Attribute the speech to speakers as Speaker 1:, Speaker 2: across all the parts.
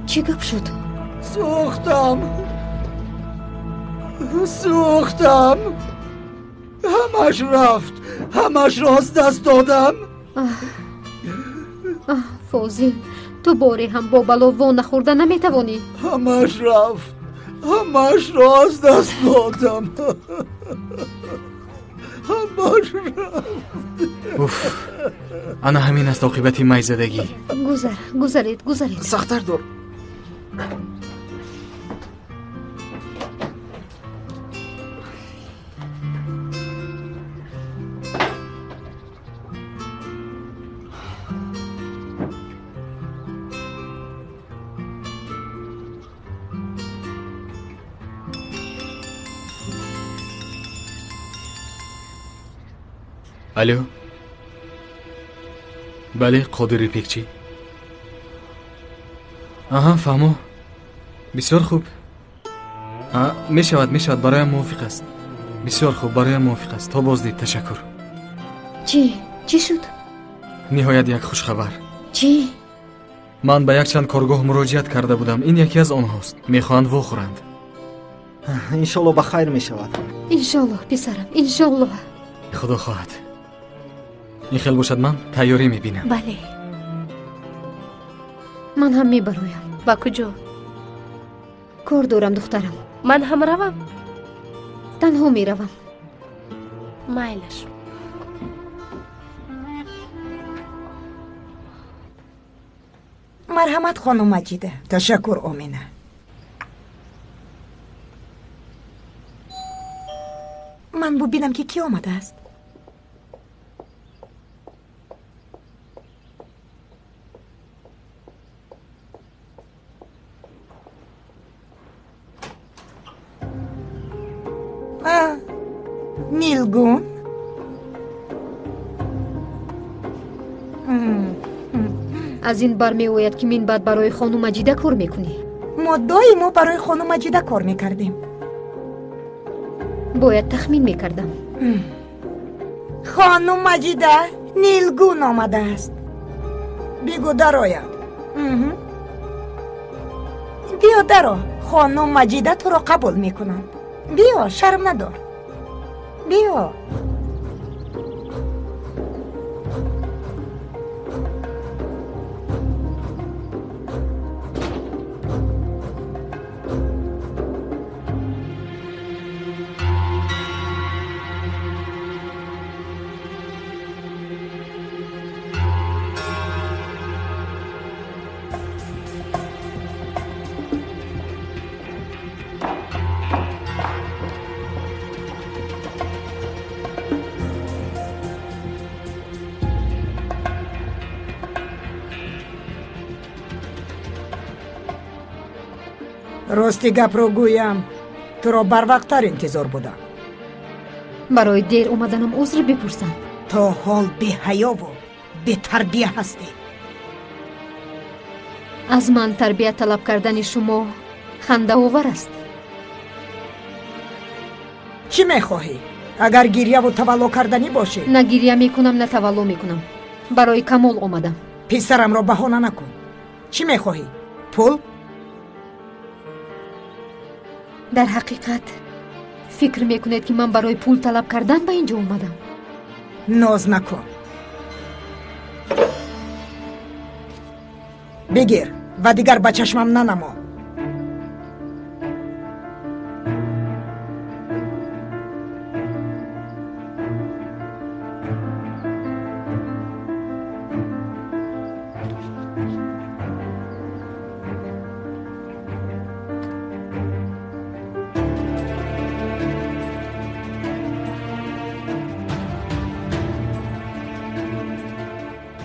Speaker 1: چی گپ شد؟
Speaker 2: سوختم همش رفت همش را از دست دادم
Speaker 1: فوزین تو باری هم با بلا وا نخورده نمیتوانی؟
Speaker 2: همش رفت همش را از دست دادم همش رفت
Speaker 3: انا همین است عاقبت میزدگی.
Speaker 1: گذرید
Speaker 2: سختر دار.
Speaker 3: الو بله قادری پیکچی. فهمو بسیار خوب. می شود برایم موافق است. بسیار خوب برایم موافق است. تا بازدید. تشکر.
Speaker 1: چی شد؟
Speaker 3: نهایت یک خوش خبر.
Speaker 1: چی؟
Speaker 3: من به یک چند کارگاه مراجعت کرده بودم. این یکی از آنهاست. میخواهند واخورند.
Speaker 2: انشالله بخیر می شود.
Speaker 1: انشالله پسرم انشالله.
Speaker 3: خدا خواهد. این خیلی باشد من تیاری میبینم.
Speaker 1: بله من هم میبرویم.
Speaker 4: با کجا؟
Speaker 1: کار دارم دخترم.
Speaker 4: من هم روم.
Speaker 1: تنها میروم.
Speaker 4: مایلش.
Speaker 5: مرحمت خانم مجیده. تشکر امینه. من ببینم که کی آمده است. نیلگون
Speaker 1: از این بر میآید که من بعد برای خانم مجیده کار میکنی.
Speaker 5: ما دائما برای خانم مجیده کار میکردیم.
Speaker 1: باید تخمین میکردم.
Speaker 5: خانم مجیده نیلگون آمده است. بگو درآید. بیا درآ. خانم مجیده تو را قبول میکنند. بیا شرم ندار. بیا. راستی گپ رو گویم تو را بر وقت‌تر انتظار بودم.
Speaker 1: برای دیر اومدنم عذر بپرسم.
Speaker 5: تا حال بی حیا و بی تربیه هستی.
Speaker 1: از من تربیت طلب کردن شما خنده آور است.
Speaker 5: چی میخواهی؟ اگر گریه و تولو کردنی باشه؟
Speaker 1: نه گریه میکنم نه تولو میکنم. برای کمال اومدم.
Speaker 5: پسرم را بهانه نکن. چی میخواهی؟ پول؟
Speaker 1: در حقیقت فکر میکنید که من برای پول طلب کردن به اینجا اومدم؟
Speaker 5: ناز نکن. بگیر و دیگر به چشمم ننما.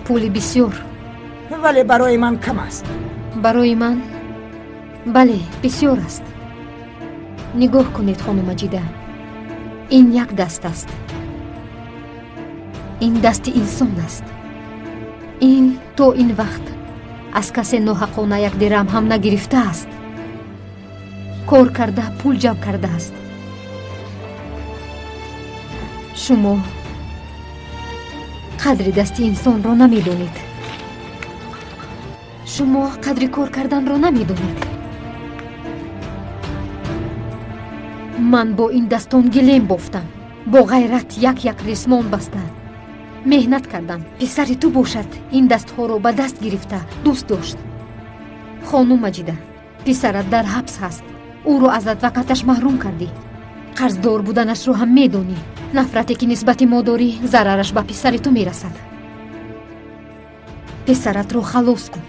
Speaker 1: پول بسیار.
Speaker 5: ولی برای من کم است.
Speaker 1: برای من؟ بله بسیار است. نگاه کنید خانم مجیده. این یک دست است. این دست انسان است. این تا این وقت از کسی ناحقانه یک درهم هم نگرفته است. کار کرده پول جمع کرده است. شما قدر دست انسان را نمیدونید. شما قدر کار کردن را نمیدونید. من با این دستان گلیم بافتم، با غیرت یک ریسمان بستم، مهنت کردم. پسر تو باشد این دستها رو به دست گرفته دوست داشت. خانم مجیده، پسرت در حبس هست، او رو از ادوکاتش محروم کردی. قرضدار بودنش رو هم میدونی. نفرتی که نسبت ما داری ضررش به پسر تو میرسد. پسرت رو خلاص کن.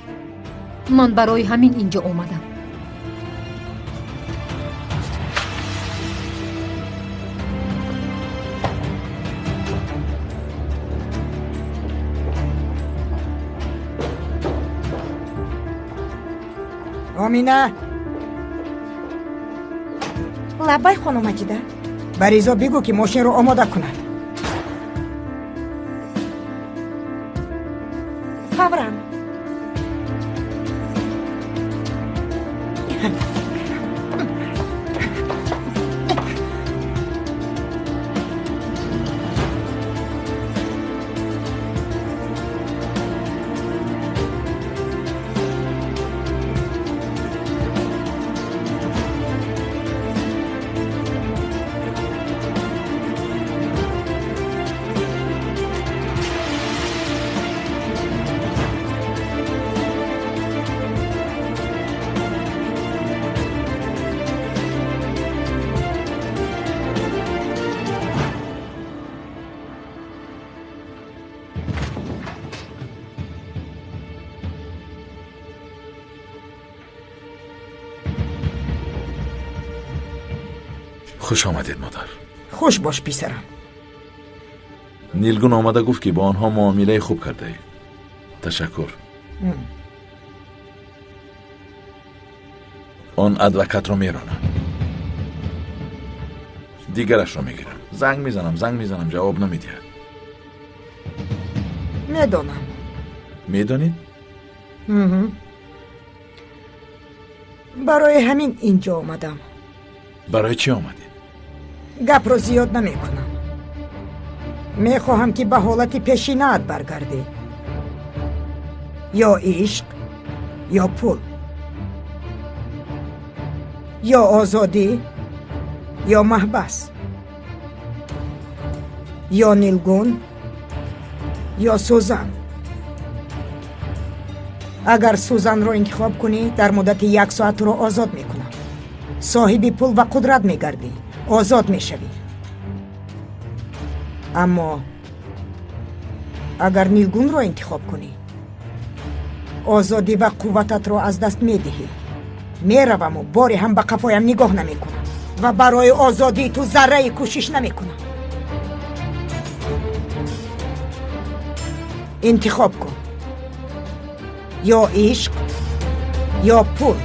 Speaker 1: من برای همین اینجا آمدم.
Speaker 5: آمینه لبای خانم مجیده، بریزا بگو که ماشین رو آماده کند. فورا.
Speaker 6: خوش آمدید مادر.
Speaker 5: خوش باش پسرم.
Speaker 6: نیلگون آمده گفت که با آنها معامله خوب کرده ای. تشکر. آن ادوکات رو میرانه. دیگرش رو میگیرم. زنگ میزنم جواب نمیده.
Speaker 5: میدونم.
Speaker 6: میدونید؟
Speaker 5: برای همین اینجا آمدم.
Speaker 6: برای چی آمدید؟
Speaker 5: گپ رو زیاد نمی کنم. میخواهم که به حالت پیشینه‌ات برگردی. یا عشق، یا پول، یا آزادی، یا محبس، یا نیلگون، یا سوزن. اگر سوزن رو انتخاب کنی در مدت 1 ساعت رو آزاد میکنم. صاحب پول و قدرت میگردی، آزاد میشوی. اما اگر نیلگون رو انتخاب کنی آزادی و قوتت رو از دست میدهی. میروم و باری هم به قفایم نگاه نمیکنم و برای آزادی تو ذره کوشش نمیکنم. انتخاب کن، یا عشق یا پول.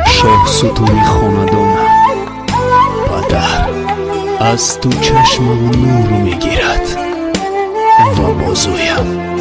Speaker 7: شاه ستون خاندانم پدر از تو چشمم نور میگیرد و بازویم